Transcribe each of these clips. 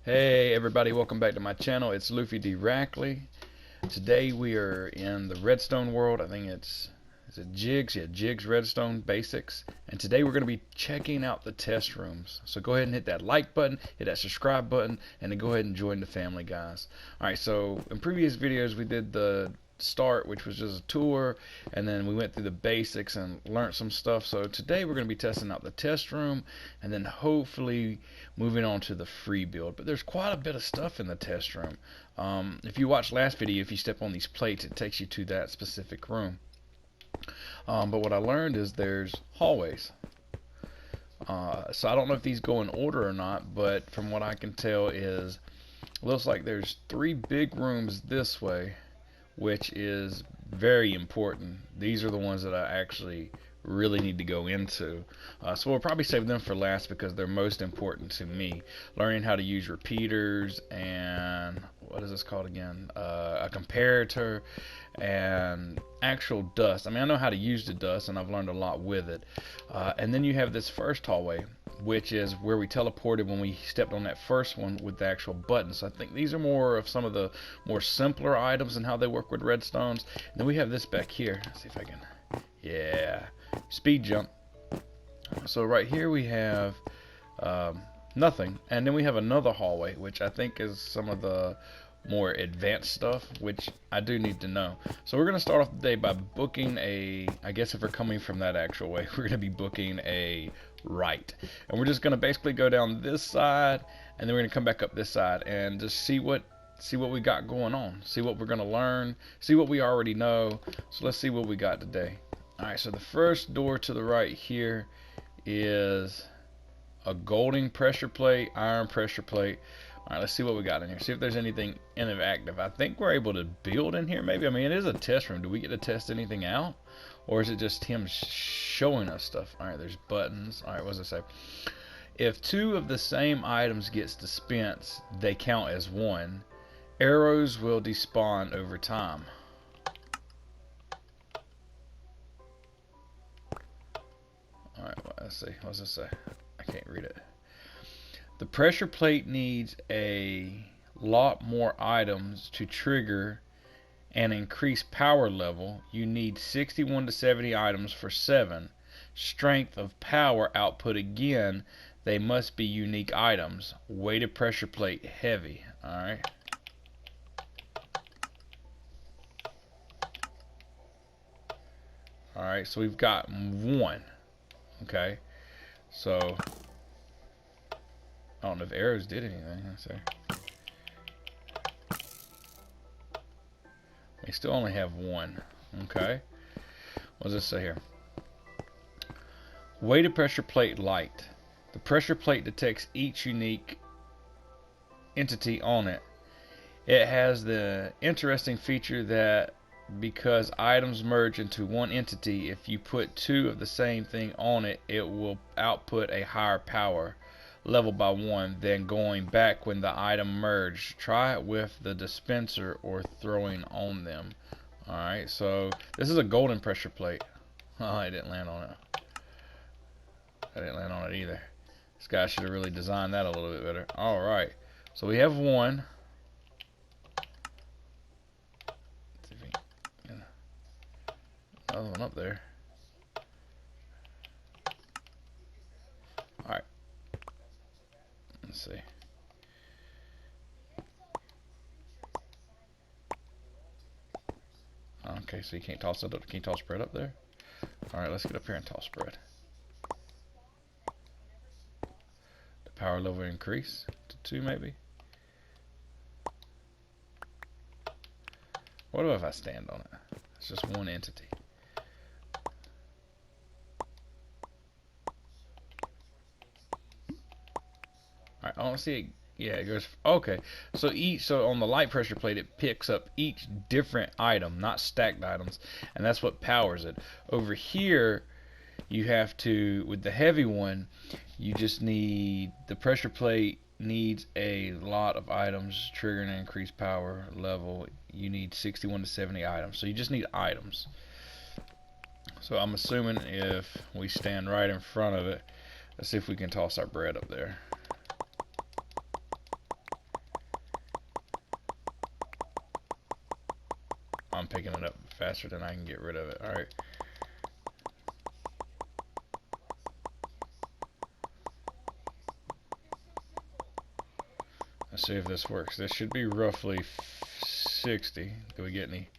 Hey everybody, welcome back to my channel. It's LuffyDRackley. Today we are in the Redstone world. I think is it Jigs? Yeah, Jigs Redstone Basics. And today we're going to be checking out the test rooms. So go ahead and hit that like button, hit that subscribe button, and then go ahead and join the family, guys. Alright, so in previous videos we did the start, which was just a tour, and then we went through the basics and learned some stuff. So today we're going to be testing out the test room and then hopefully moving on to the free build. But there's quite a bit of stuff in the test room. If you watched last video, if you step on these plates, it takes you to that specific room. But what I learned is there's hallways. So I don't know if these go in order or not, but from what I can tell is it looks like there's 3 big rooms this way, which is very important. These are the ones that I actually really need to go into. So we'll probably save them for last because they're most important to me. Learning how to use repeaters and what is this called again? A comparator and actual dust. I mean, I know how to use the dust and I've learned a lot with it. And then you have this first hallway, which is where we teleported when we stepped on that first one with the actual buttons. So I think these are more of some of the more simpler items and how they work with redstones. And then we have this back here. Let's see if I can, yeah, speed jump. So right here we have nothing, and then we have another hallway, which I think is some of the more advanced stuff, which I do need to know. So we're going to start off the day by booking I guess if we're coming from that actual way, we're going to be booking a right. And we're just going to basically go down this side, and then we're going to come back up this side and just see what we got going on, see what we're going to learn, see what we already know. So let's see what we got today. Alright, so the first door to the right here is a golden pressure plate, iron pressure plate. Alright, let's see what we got in here. See if there's anything interactive. I think we're able to build in here maybe. I mean, it is a test room. Do we get to test anything out? Or is it just him showing us stuff? Alright, there's buttons. Alright, what does it say? If 2 of the same items gets dispensed, they count as 1. Arrows will despawn over time. Alright, let's see. What does it say? I can't read it. The pressure plate needs a lot more items to trigger and increase power level. You need 61 to 70 items for 7. Strength of power output again. They must be unique items. Weighted pressure plate heavy. Alright. Alright, so we've got 1. Okay. So I don't know if arrows did anything. Let's see. We still only have 1. Okay. What does this say here? Weighted pressure plate light. The pressure plate detects each unique entity on it. It has the interesting feature that because items merge into one entity, if you put 2 of the same thing on it, it will output a higher power level by 1 than going back when the item merged. Try it with the dispenser or throwing on them. Alright, so this is a golden pressure plate. Oh, I didn't land on it. I didn't land on it either. This guy should have really designed that a little bit better. Alright, so we have 1. Another one up there. Alright. Let's see. Okay, so you can't toss it up. Can you toss bread up there? Alright, let's get up here and toss bread. The power level increase to 2 maybe. What if I stand on it? It's just one entity. Alright, I don't see it. Yeah, it goes. Okay, so on the light pressure plate, it picks up each different item, not stacked items, and that's what powers it. Over here, you have to, with the heavy one, you just need, the pressure plate needs a lot of items, triggering an increased power level. You need 61 to 70 items, so you just need items. So I'm assuming if we stand right in front of it, let's see if we can toss our bread up there. I'm picking it up faster than I can get rid of it. Alright. Let's see if this works. This should be roughly 60. Did we get any?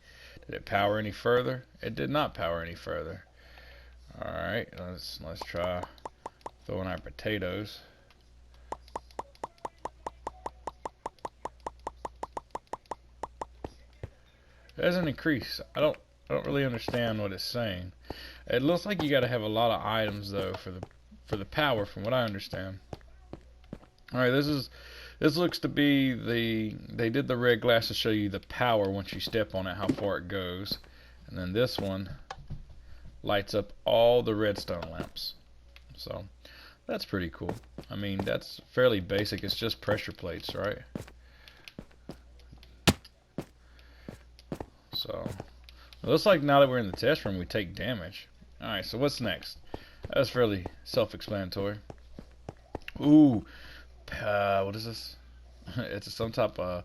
Did it power any further? It did not power any further. Alright, let's try throwing our potatoes. It doesn't increase. I don't really understand what it's saying. It looks like you got to have a lot of items though for the power, from what I understand. All right, this looks to be they did the red glass to show you the power once you step on it, how far it goes, and then this one lights up all the redstone lamps. So that's pretty cool. I mean, that's fairly basic. It's just pressure plates, right? So it looks like now that we're in the test room, we take damage. Alright, so what's next? That's fairly self-explanatory. Ooh, what is this? It's some type of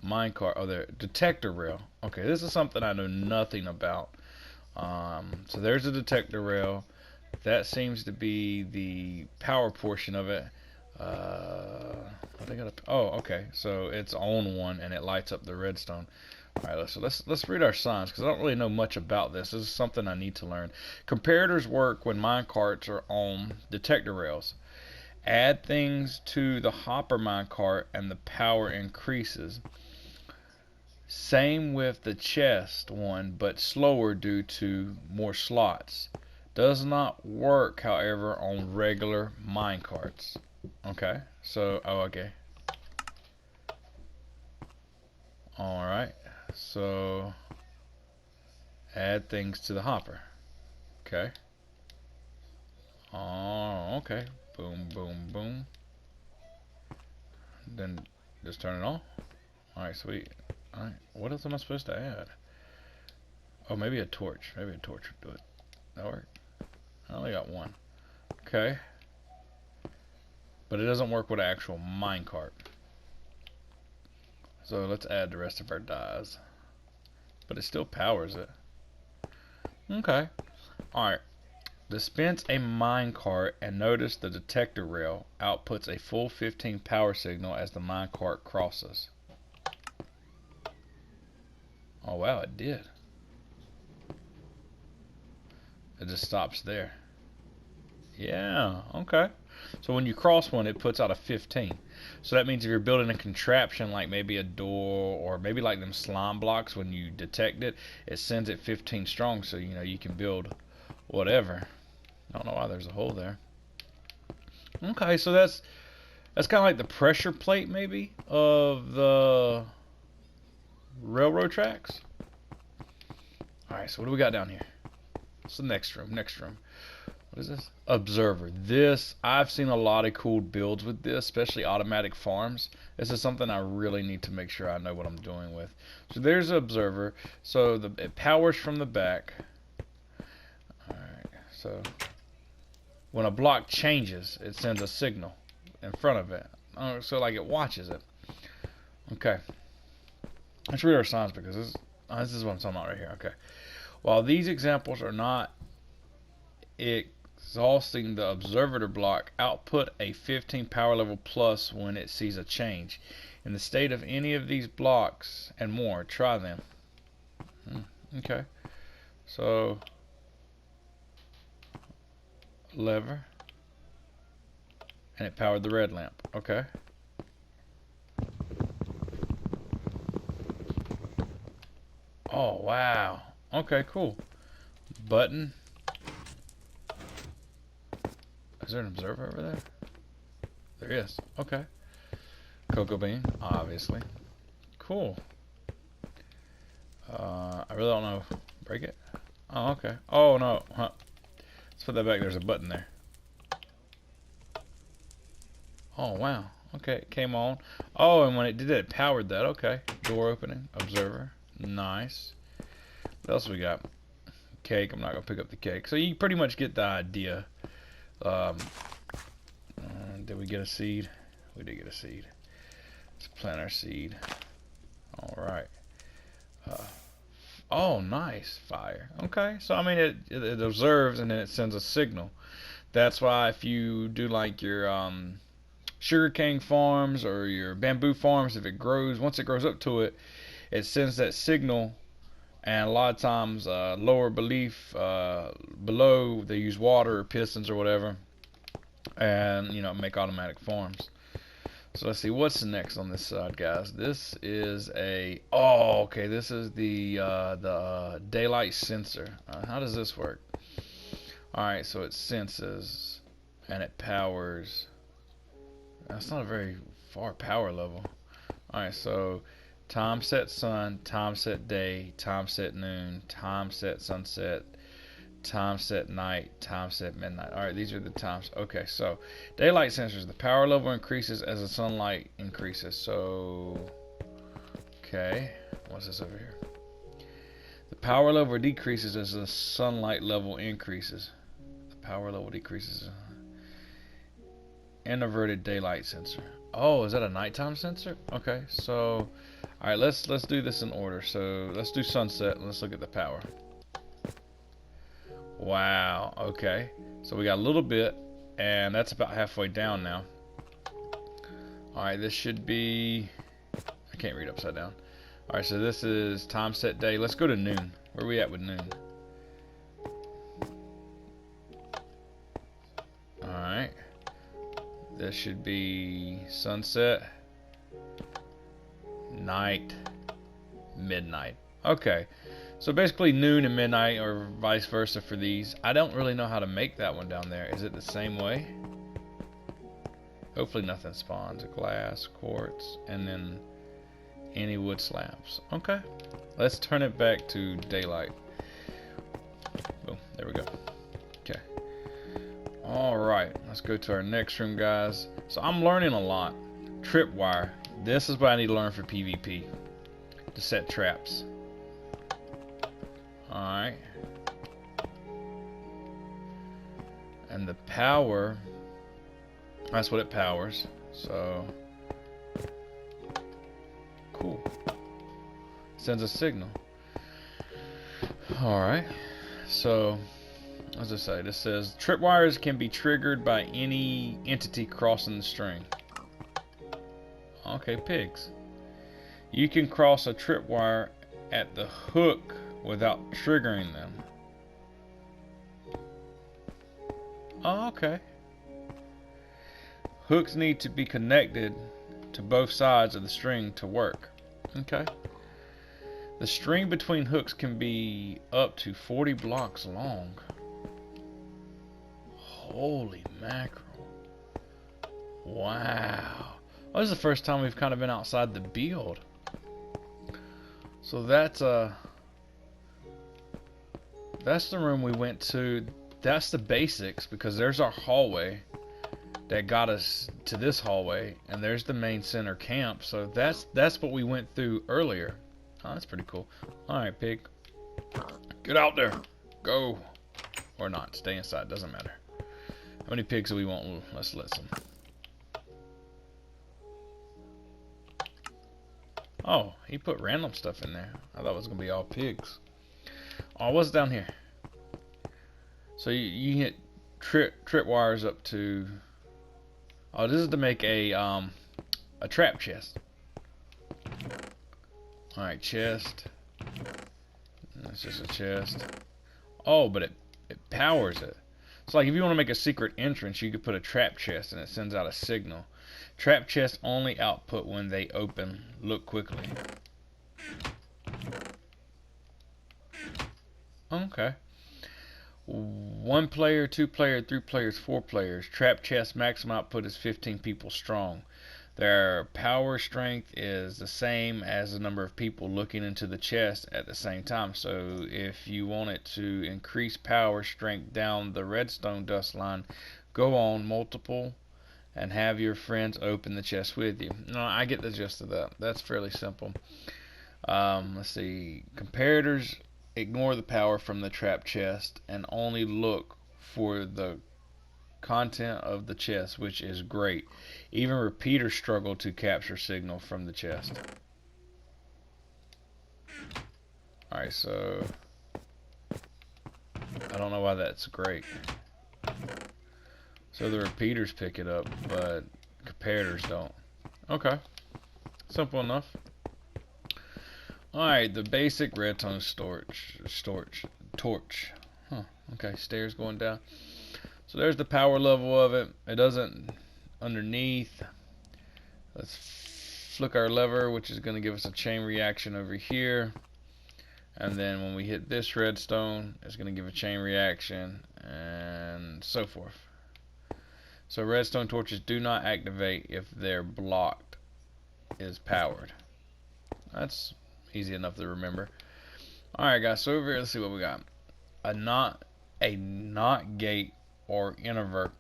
minecart. Oh, there, detector rail. Okay, this is something I know nothing about. So there's a detector rail. That seems to be the power portion of it. Oh, okay. So it's on one, and it lights up the redstone. All right, so let's read our signs, because I don't really know much about this. This is something I need to learn. Comparators work when minecarts are on detector rails. Add things to the hopper minecart and the power increases. Same with the chest one, but slower due to more slots. Does not work, however, on regular minecarts. Okay, so, oh, okay. Alright, so add things to the hopper. Okay. Oh, okay. Boom, boom, boom. Then just turn it on. Alright, sweet. Alright, what else am I supposed to add? Oh, maybe a torch. Maybe a torch would do it. That work? I only got one. Okay. But it doesn't work with an actual minecart. So let's add the rest of our dyes. But it still powers it. Okay. Alright. Dispense a minecart and notice the detector rail outputs a full 15 power signal as the minecart crosses. Oh wow, it did. It just stops there. Yeah, okay. So when you cross one, it puts out a 15. So that means if you're building a contraption like maybe a door or maybe like them slime blocks, when you detect it, it sends it 15 strong, so you know you can build whatever. I don't know why there's a hole there. Okay, so that's kind of like the pressure plate maybe of the railroad tracks. Alright, so what do we got down here? What's the next room? Next room. What is this? Observer. This, I've seen a lot of cool builds with this, especially automatic farms. This is something I really need to make sure I know what I'm doing with. So there's an observer. So it powers from the back. Alright, so when a block changes, it sends a signal in front of it. So like it watches it. Okay. Let's read our signs, because this is what I'm talking about right here. Okay. While these examples are not exhausting the observer block, output a 15 power level plus when it sees a change. In the state of any of these blocks and more, try them. Okay. So, lever. And it powered the red lamp. Okay. Oh, wow. Okay, cool. Button. Is there an observer over there? There is. Okay. Cocoa bean, obviously. Cool. I really don't know. Break it? Oh, okay. Oh, no. Huh. Let's put that back. There's a button there. Oh, wow. Okay, it came on. Oh, and when it did that, it powered that. Okay. Door opening. Observer. Nice. What else we got? Cake. I'm not going to pick up the cake. So you pretty much get the idea. Did we get a seed? We did get a seed. Let's plant our seed. Alright. Oh, nice. Fire. Okay. So, I mean, it observes and then it sends a signal. That's why if you do like your sugarcane farms or your bamboo farms, if it grows, once it grows up to it, it sends that signal. And a lot of times, lower below, they use water or pistons or whatever, and make automatic farms. So let's see what's next on this side, guys. This is okay. This is the daylight sensor. How does this work? All right, so it senses and it powers. That's not a very far power level. All right, so time set sun, time set day, time set noon, time set sunset, time set night, time set midnight. Alright, these are the times. Okay, so daylight sensors, the power level increases as the sunlight increases. So, okay, what's this over here? The power level decreases as the sunlight level increases. The power level decreases. Inverted daylight sensor. Oh, is that a nighttime sensor? Okay, so alright, let's do this in order. So let's do sunset and let's look at the power. Wow, okay. So we got a little bit, and that's about halfway down now. Alright, this should be... I can't read upside down. Alright, so this is time set day. Let's go to noon. Where are we at with noon? Alright. This should be sunset, night, midnight. Okay. So basically noon and midnight or vice versa for these. I don't really know how to make that one down there. Is it the same way? Hopefully nothing spawns. Glass, quartz, and then any wood slabs. Okay. Let's turn it back to daylight. Boom. There we go. Okay. Alright. Let's go to our next room, guys. So I'm learning a lot. Tripwire. This is what I need to learn for PvP. To set traps. Alright. And the power, that's what it powers. So, cool. Sends a signal. Alright. So, as I say, this says, tripwires can be triggered by any entity crossing the string. Okay, pigs. You can cross a tripwire at the hook without triggering them. Oh, okay. Hooks need to be connected to both sides of the string to work. Okay. The string between hooks can be up to 40 blocks long. Holy mackerel. Wow. Well, this is the first time we've kind of been outside the build. So that's the room we went to. That's the basics, because there's our hallway that got us to this hallway, and there's the main center camp. So that's what we went through earlier. Oh, that's pretty cool. Alright, pig. Get out there. Go. Or not. Stay inside. Doesn't matter. How many pigs do we want? Let's listen. Oh, he put random stuff in there. I thought it was going to be all pigs. Oh, what's down here? So you hit trip wires up to... Oh, this is to make a trap chest. Alright, chest. That's just a chest. Oh, but it powers it. So like if you want to make a secret entrance, you could put a trap chest and it sends out a signal. Trap chests only output when they open. Look quickly. Okay. 1 player, 2 player, 3 players, 4 players. Trap chest maximum output is 15 people strong. Their power strength is the same as the number of people looking into the chest at the same time. So if you want it to increase power strength down the redstone dust line, go on multiple and have your friends open the chest with you. No, I get the gist of that. That's fairly simple. Let's see. Comparators ignore the power from the trap chest and only look for the content of the chest, which is great. Even repeaters struggle to capture signal from the chest. Alright, so I don't know why that's great. So the repeaters pick it up, but comparators don't. Okay. Simple enough. Alright, the basic redstone torch. Huh. Okay, stairs going down. So there's the power level of it. It doesn't underneath. Let's flick our lever, which is going to give us a chain reaction over here. And then when we hit this redstone, it's going to give a chain reaction and so forth. So redstone torches do not activate if their block is powered. That's easy enough to remember. Alright guys, so over here, let's see what we got. A not gate or invert.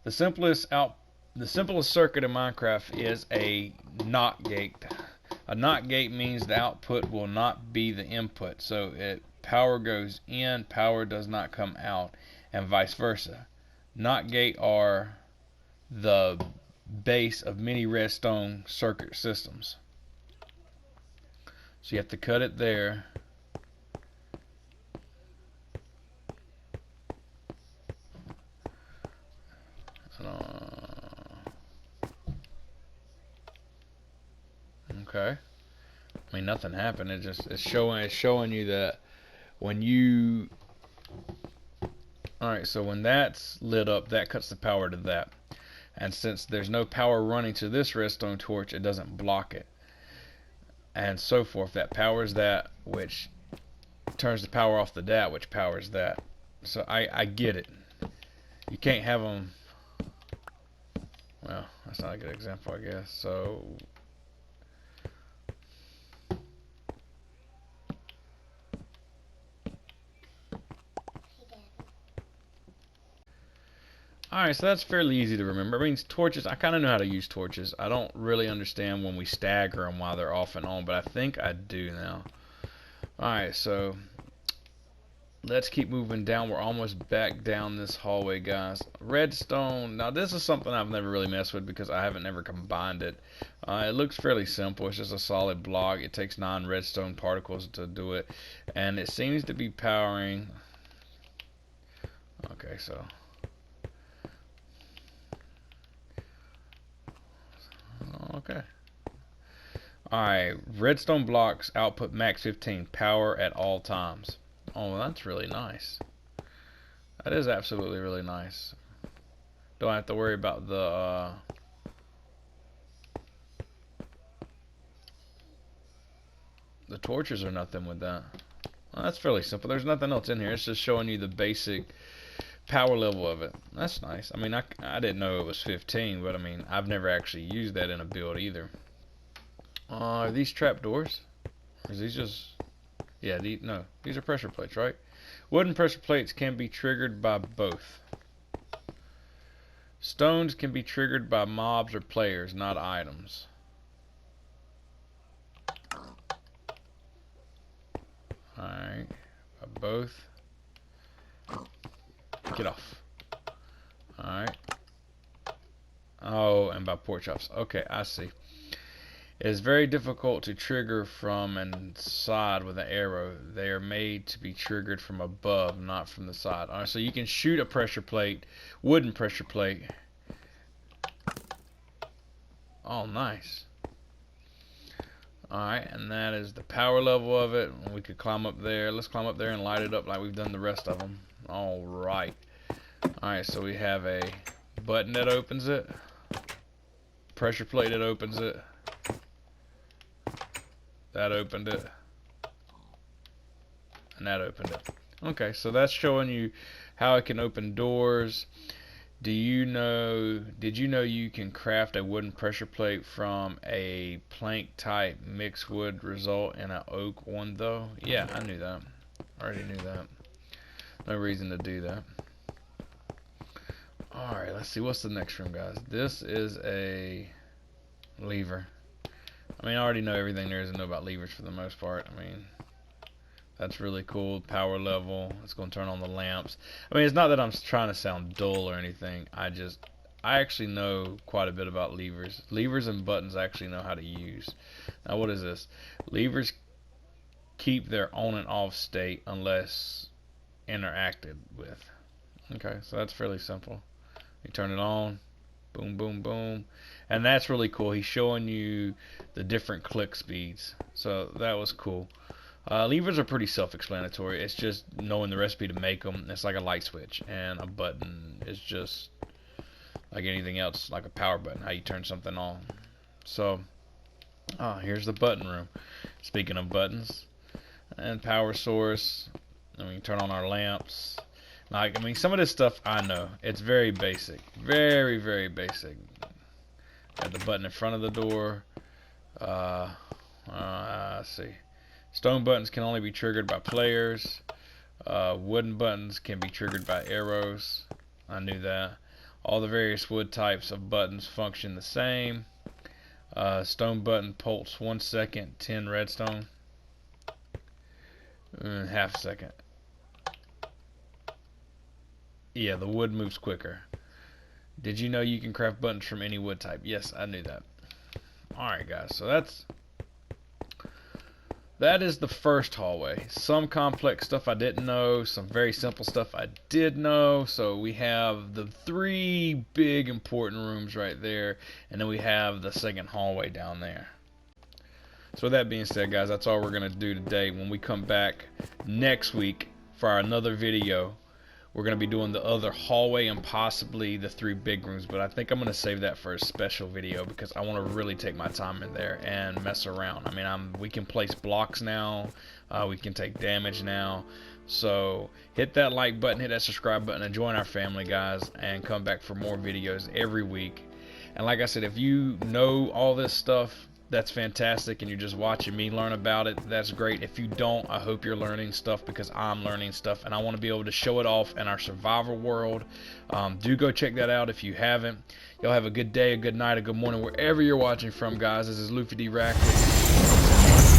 The simplest circuit in Minecraft is a NOT gate. A NOT gate means the output will not be the input. So power goes in, power does not come out, and vice versa. NOT gate are the base of many redstone circuit systems. So you have to cut it there. Okay. I mean, nothing happened. It's showing you that when you. Alright, so when that's lit up, that cuts the power to that. And since there's no power running to this redstone torch, it doesn't block it. And so forth. That powers that, which turns the power off to that, which powers that. So I get it. You can't have them. Well, that's not a good example, I guess. So. Alright, so that's fairly easy to remember. I mean, torches, I kind of know how to use torches. I don't really understand when we stagger them while they're off and on, but I think I do now. Alright, so let's keep moving down. We're almost back down this hallway, guys. Redstone, now this is something I've never really messed with because I haven't never combined it. It looks fairly simple. It's just a solid block. It takes 9 redstone particles to do it, and it seems to be powering. Okay, so. Okay. Alright, redstone blocks output max 15, power at all times. Oh, that's really nice. That is absolutely really nice. Don't have to worry about the torches or nothing with that. Well, that's fairly simple. There's nothing else in here. It's just showing you the basic power level of it. That's nice. I mean, I didn't know it was 15, but I mean, I've never actually used that in a build either. Are these trapdoors? Or is these just... Yeah, no. These are pressure plates, right? Wooden pressure plates can be triggered by both. Stones can be triggered by mobs or players, not items. Alright. By both. Get off. Alright. Oh, and by pork chops. Okay, I see. It is very difficult to trigger from inside with an arrow. They are made to be triggered from above, not from the side. Alright, so you can shoot a pressure plate, wooden pressure plate. Oh, nice. Alright, and that is the power level of it. We could climb up there. Let's climb up there and light it up like we've done the rest of them. Alright. Alright, so we have a button that opens it. Pressure plate that opens it. That opened it. And that opened it. Okay, so that's showing you how it can open doors. Did you know you can craft a wooden pressure plate from a plank type mixed wood result in an oak one though? Yeah, I knew that. I already knew that. No reason to do that. Alright, let's see. What's the next room, guys? This is a lever. I mean, I already know everything there is to know about levers for the most part. I mean, that's really cool. Power level. It's going to turn on the lamps. I mean, it's not that I'm trying to sound dull or anything. I actually know quite a bit about levers. Levers and buttons I actually know how to use. Now, what is this? Levers keep their on and off state unless interacted with. Okay, so that's fairly simple. You turn it on, boom, boom, boom, and that's really cool. He's showing you the different click speeds, so that was cool. Levers are pretty self-explanatory. It's just knowing the recipe to make them. It's like a light switch, and a button is just like anything else, like a power button, how you turn something on. So, here's the button room. Speaking of buttons, and power source, and we can turn on our lamps. Like, I mean, some of this stuff I know. It's very basic. Very, very basic. Got the button in front of the door. Let's see. Stone buttons can only be triggered by players. Wooden buttons can be triggered by arrows. I knew that. All the various wood types of buttons function the same. Stone button pulse 1 second, 10 redstone. Half a second. Yeah, the wood moves quicker. Did you know you can craft buttons from any wood type? Yes, I knew that. Alright guys, so that is the first hallway. Some complex stuff I didn't know, some very simple stuff I did know. So we have the 3 big important rooms right there, and then we have the second hallway down there. So with that being said, guys, that's all we're going to do today. When we come back next week for another video, we're going to be doing the other hallway and possibly the 3 big rooms, but I think I'm going to save that for a special video because I want to really take my time in there and mess around. I mean, we can place blocks now, we can take damage now, so hit that like button, hit that subscribe button, and join our family, guys, and come back for more videos every week. And like I said, if you know all this stuff, that's fantastic, and you're just watching me learn about it, that's great. If you don't, I hope you're learning stuff because I'm learning stuff, and I want to be able to show it off in our survival world. Do go check that out if you haven't. Y'all have a good day, a good night, a good morning, wherever you're watching from, guys. This is LuffyDRackley.